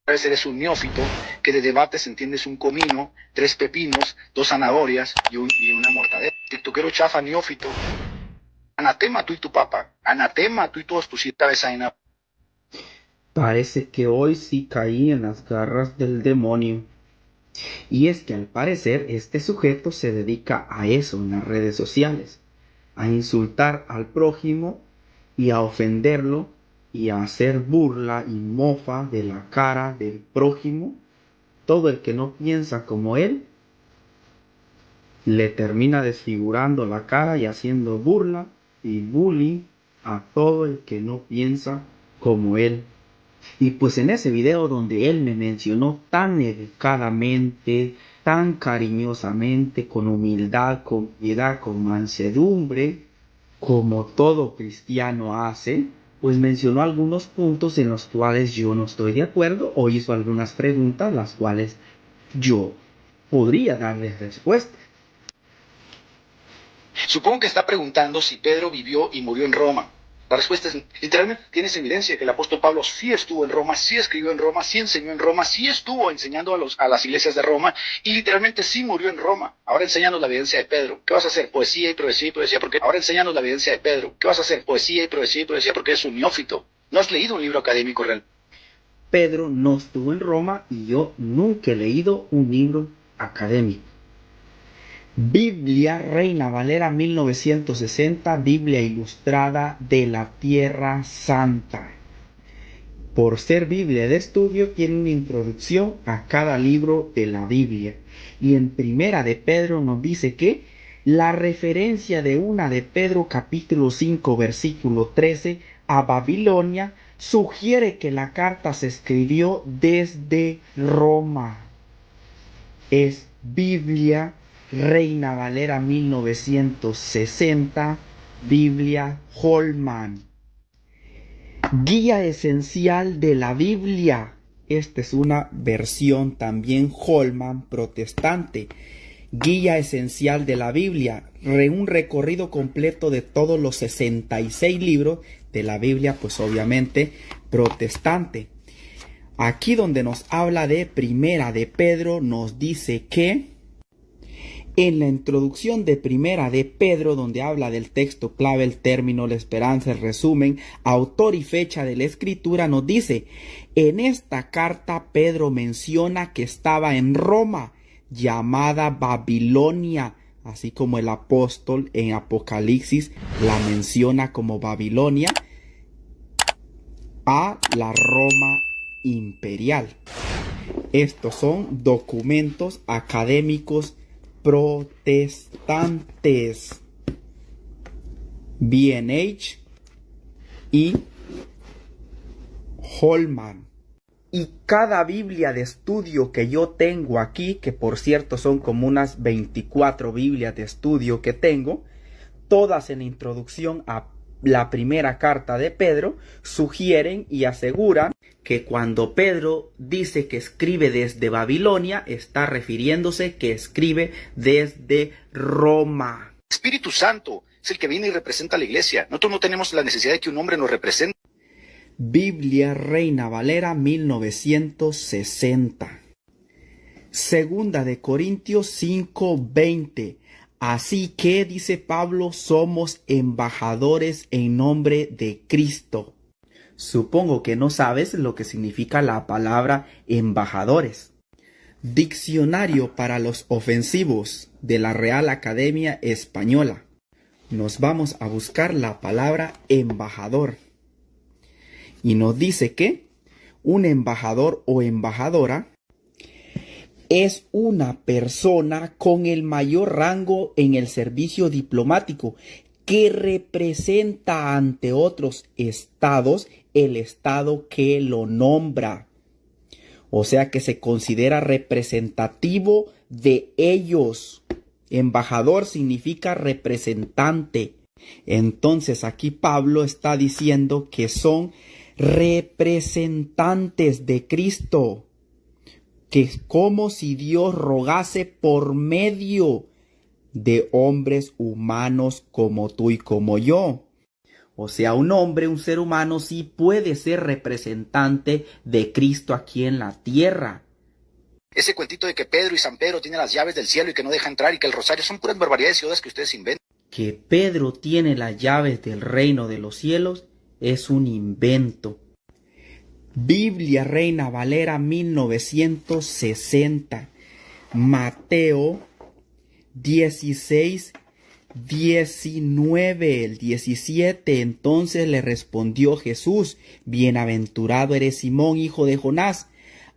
A veces eres un neófito que de debates entiendes un comino, tres pepinos, dos zanahorias y una mortadela. TikTokero chafa neófito. Anatema tú y tu papa. Anatema tú y todos tus siete vaina. Parece que hoy sí caí en las garras del demonio. Y es que al parecer este sujeto se dedica a eso en las redes sociales, a insultar al prójimo y a ofenderlo y a hacer burla y mofa de la cara del prójimo. Todo el que no piensa como él le termina desfigurando la cara y haciendo burla y bullying a todo el que no piensa como él. Y pues en ese video donde él me mencionó tan educadamente, tan cariñosamente, con humildad, con piedad, con mansedumbre, como todo cristiano hace, pues mencionó algunos puntos en los cuales yo no estoy de acuerdo o hizo algunas preguntas las cuales yo podría darles respuesta. Supongo que está preguntando si Pedro vivió y murió en Roma. La respuesta es, literalmente, tienes evidencia que el apóstol Pablo sí estuvo en Roma, sí escribió en Roma, sí enseñó en Roma, sí estuvo enseñando a las iglesias de Roma y literalmente sí murió en Roma. Ahora enséñanos la evidencia de Pedro. ¿Qué vas a hacer? Poesía y profecía y profecía. Porque ahora enséñanos la evidencia de Pedro. ¿Qué vas a hacer? Poesía y profecía y profecía porque es un neófito. No has leído un libro académico real. Pedro no estuvo en Roma y yo nunca he leído un libro académico. Biblia Reina Valera 1960, Biblia Ilustrada de la Tierra Santa. Por ser Biblia de estudio, tiene una introducción a cada libro de la Biblia. Y en Primera de Pedro nos dice que la referencia de una de Pedro capítulo 5 versículo 13 a Babilonia sugiere que la carta se escribió desde Roma. Es Biblia Reina Valera 1960, Biblia Holman. Guía esencial de la Biblia. Esta es una versión también Holman protestante. Guía esencial de la Biblia. Un recorrido completo de todos los 66 libros de la Biblia, pues obviamente protestante. Aquí donde nos habla de Primera de Pedro, nos dice que en la introducción de Primera de Pedro, donde habla del texto clave, el término, la esperanza, el resumen, autor y fecha de la escritura, nos dice, en esta carta Pedro menciona que estaba en Roma, llamada Babilonia, así como el apóstol en Apocalipsis la menciona como Babilonia, a la Roma imperial. Estos son documentos académicos protestantes. B&H y Holman. Y cada Biblia de estudio que yo tengo aquí, que por cierto son como unas 24 Biblias de estudio que tengo, todas en introducción a la primera carta de Pedro, sugieren y aseguran que cuando Pedro dice que escribe desde Babilonia, está refiriéndose que escribe desde Roma. Espíritu Santo es el que viene y representa a la iglesia. Nosotros no tenemos la necesidad de que un hombre nos represente. Biblia Reina Valera 1960. Segunda de Corintios 5:20. Así que, dice Pablo, somos embajadores en nombre de Cristo. Supongo que no sabes lo que significa la palabra embajadores. Diccionario para los ofensivos de la Real Academia Española. Nos vamos a buscar la palabra embajador. Y nos dice que un embajador o embajadora es una persona con el mayor rango en el servicio diplomático que representa ante otros estados el estado que lo nombra. O sea que se considera representativo de ellos. Embajador significa representante. Entonces aquí Pablo está diciendo que son representantes de Cristo. Que es como si Dios rogase por medio de hombres humanos como tú y como yo. O sea, un hombre, un ser humano, sí puede ser representante de Cristo aquí en la tierra. Ese cuentito de que Pedro y San Pedro tienen las llaves del cielo y que no deja entrar y que el rosario son puras barbaridades y odas que ustedes inventan. Que Pedro tiene las llaves del reino de los cielos es un invento. Biblia Reina Valera 1960. Mateo 16, 19, el 17. Entonces le respondió Jesús: bienaventurado eres Simón, hijo de Jonás,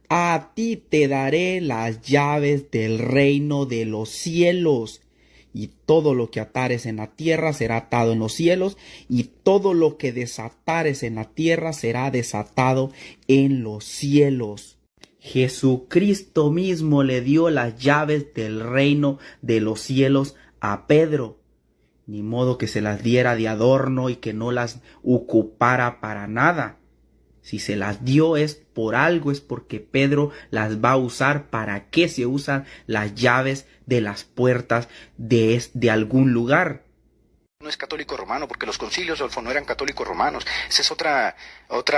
a ti te daré las llaves del reino de los cielos. Y todo lo que atares en la tierra será atado en los cielos, y todo lo que desatares en la tierra será desatado en los cielos. Jesucristo mismo le dio las llaves del reino de los cielos a Pedro. Ni modo que se las diera de adorno y que no las ocupara para nada. Si se las dio es por algo, es porque Pedro las va a usar. ¿Para qué se usan las llaves de las puertas de algún lugar? No es católico romano, porque los concilios, Adolfo, no eran católicos romanos. Esa es otra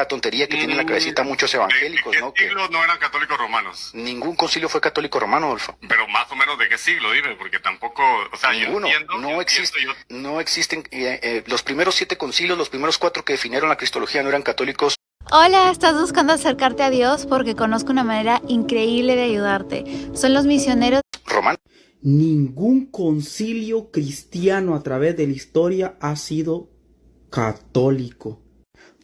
tontería que tienen en la cabecita muchos evangélicos, ¿De ¿no? qué siglo no eran católicos romanos? Ningún concilio fue católico romano, Adolfo. Pero más o menos de qué siglo, dime, porque tampoco, o sea, Ninguno. No existen, los primeros 7 concilios, los primeros 4 que definieron la cristología no eran católicos. Hola, ¿estás buscando acercarte a Dios? Porque conozco una manera increíble de ayudarte. Son los misioneros romanos. Ningún concilio cristiano a través de la historia ha sido católico.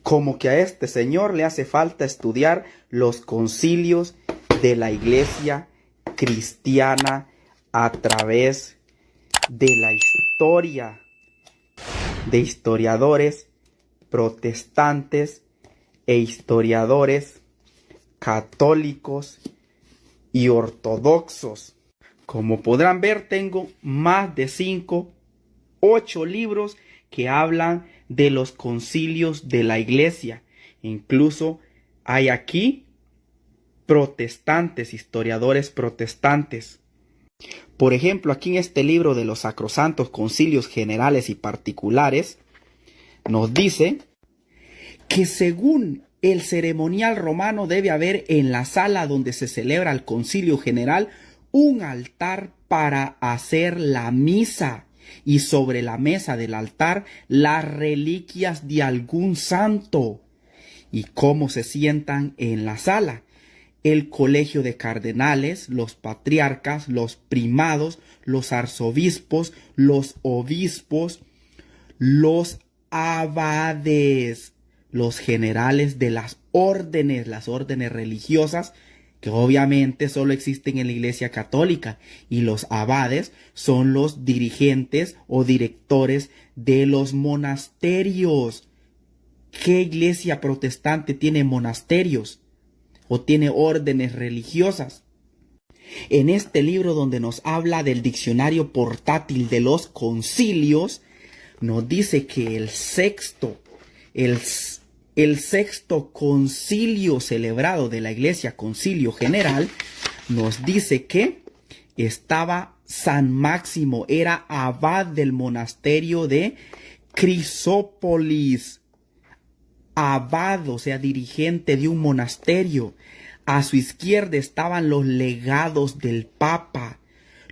Como que a este señor le hace falta estudiar los concilios de la iglesia cristiana a través de la historia, de historiadores protestantes e historiadores católicos y ortodoxos. Como podrán ver, tengo más de 8 libros que hablan de los concilios de la iglesia. Incluso hay aquí protestantes, historiadores protestantes. Por ejemplo, aquí en este libro de los sacrosantos concilios generales y particulares, nos dice que según el ceremonial romano debe haber en la sala donde se celebra el concilio general un altar para hacer la misa, y sobre la mesa del altar las reliquias de algún santo. ¿Y cómo se sientan en la sala? El colegio de cardenales, los patriarcas, los primados, los arzobispos, los obispos, los abades, los generales de las órdenes religiosas, que obviamente solo existen en la Iglesia Católica, y los abades son los dirigentes o directores de los monasterios. ¿Qué iglesia protestante tiene monasterios o tiene órdenes religiosas? En este libro, donde nos habla del diccionario portátil de los concilios, nos dice que el sexto concilio celebrado de la Iglesia, Concilio General, nos dice que estaba San Máximo, era abad del monasterio de Crisópolis, abad, o sea, dirigente de un monasterio. A su izquierda estaban los legados del Papa.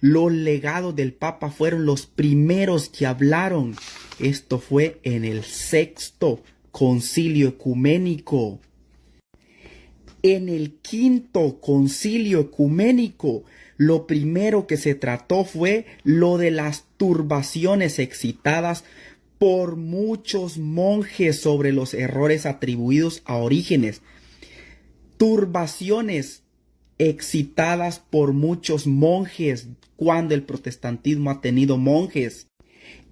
Los legados del Papa fueron los primeros que hablaron. Esto fue en el sexto concilio ecuménico. En el quinto concilio ecuménico, lo primero que se trató fue lo de las turbaciones excitadas por muchos monjes sobre los errores atribuidos a Orígenes. Turbaciones excitadas por muchos monjes, cuando el protestantismo ha tenido monjes.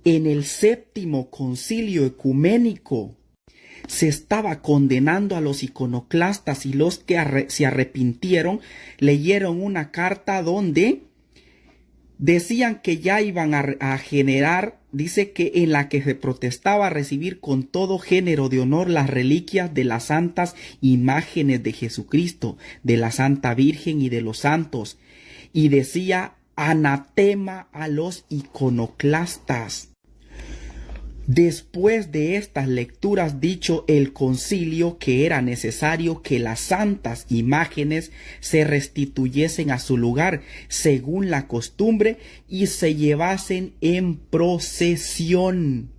En el séptimo concilio ecuménico se estaba condenando a los iconoclastas, y los que se arrepintieron leyeron una carta donde decían que ya iban a generar, dice que en la que se protestaba recibir con todo género de honor las reliquias de las santas imágenes de Jesucristo, de la Santa Virgen y de los santos, y decía anatema a los iconoclastas. Después de estas lecturas, dicho el concilio que era necesario que las santas imágenes se restituyesen a su lugar según la costumbre y se llevasen en procesión.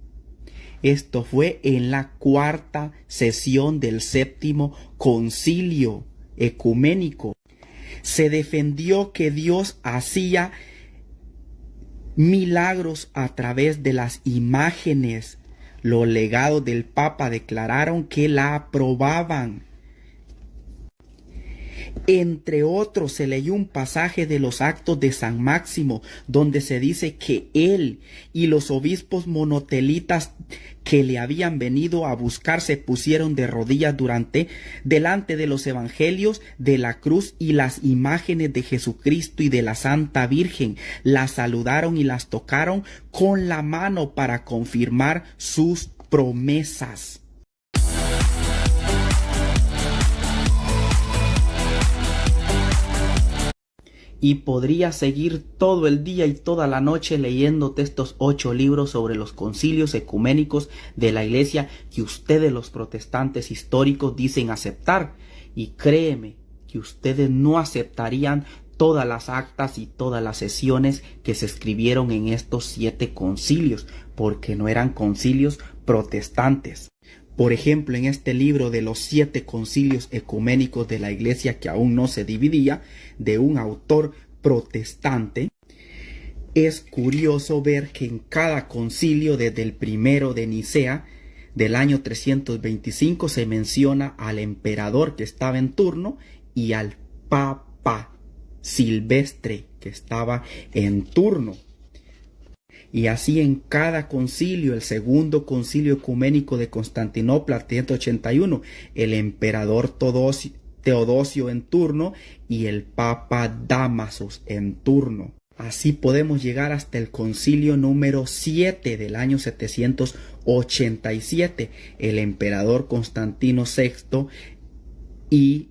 Esto fue en la cuarta sesión del séptimo concilio ecuménico. Se defendió que Dios hacía milagros a través de las imágenes. Los legados del Papa declararon que la aprobaban. Entre otros, se leyó un pasaje de los Actos de San Máximo, donde se dice que él y los obispos monotelitas que le habían venido a buscar se pusieron de rodillas delante de los evangelios, de la cruz y las imágenes de Jesucristo y de la Santa Virgen. Las saludaron y las tocaron con la mano para confirmar sus promesas. Y podría seguir todo el día y toda la noche leyéndote estos 8 libros sobre los concilios ecuménicos de la Iglesia que ustedes los protestantes históricos dicen aceptar. Y créeme que ustedes no aceptarían todas las actas y todas las sesiones que se escribieron en estos 7 concilios, porque no eran concilios protestantes. Por ejemplo, en este libro de los 7 concilios ecuménicos de la Iglesia que aún no se dividía, de un autor protestante, es curioso ver que en cada concilio, desde el primero de Nicea del año 325, se menciona al emperador que estaba en turno y al Papa Silvestre que estaba en turno. Y así en cada concilio, el segundo concilio ecuménico de Constantinopla, 381, el emperador Teodosio en turno y el Papa Dámasos en turno. Así podemos llegar hasta el concilio número 7 del año 787, el emperador Constantino VI y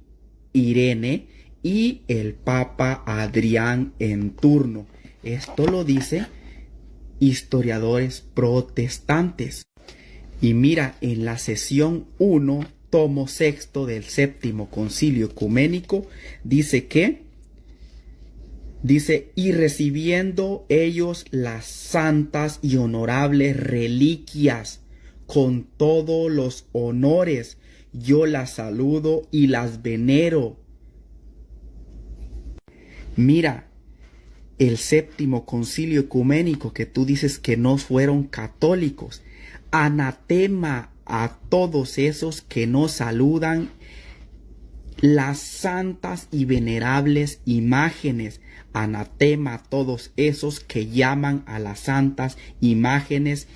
Irene y el Papa Adrián en turno. Esto lo dice historiadores protestantes. Y mira, en la sesión 1, tomo 6 del séptimo concilio ecuménico, dice y recibiendo ellos las santas y honorables reliquias con todos los honores, yo las saludo y las venero. Mira, el séptimo concilio ecuménico que tú dices que no fueron católicos. Anatema a todos esos que no saludan las santas y venerables imágenes. Anatema a todos esos que llaman a las santas imágenes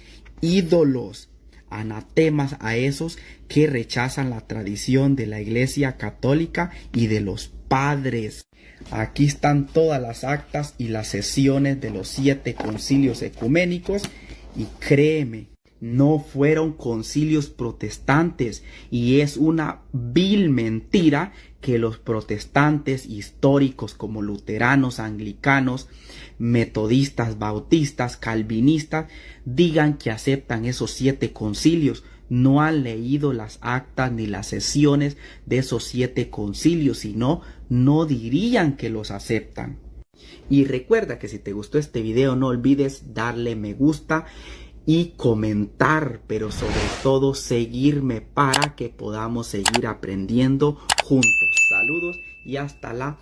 ídolos. Anatemas a esos que rechazan la tradición de la Iglesia católica y de los padres. Aquí están todas las actas y las sesiones de los 7 concilios ecuménicos y créeme, no fueron concilios protestantes y es una vil mentira que los protestantes históricos como luteranos, anglicanos, metodistas, bautistas, calvinistas digan que aceptan esos 7 concilios. No han leído las actas ni las sesiones de esos 7 concilios, sino no dirían que los aceptan. Y recuerda que si te gustó este video no olvides darle me gusta y comentar, pero sobre todo seguirme para que podamos seguir aprendiendo juntos. Saludos y hasta la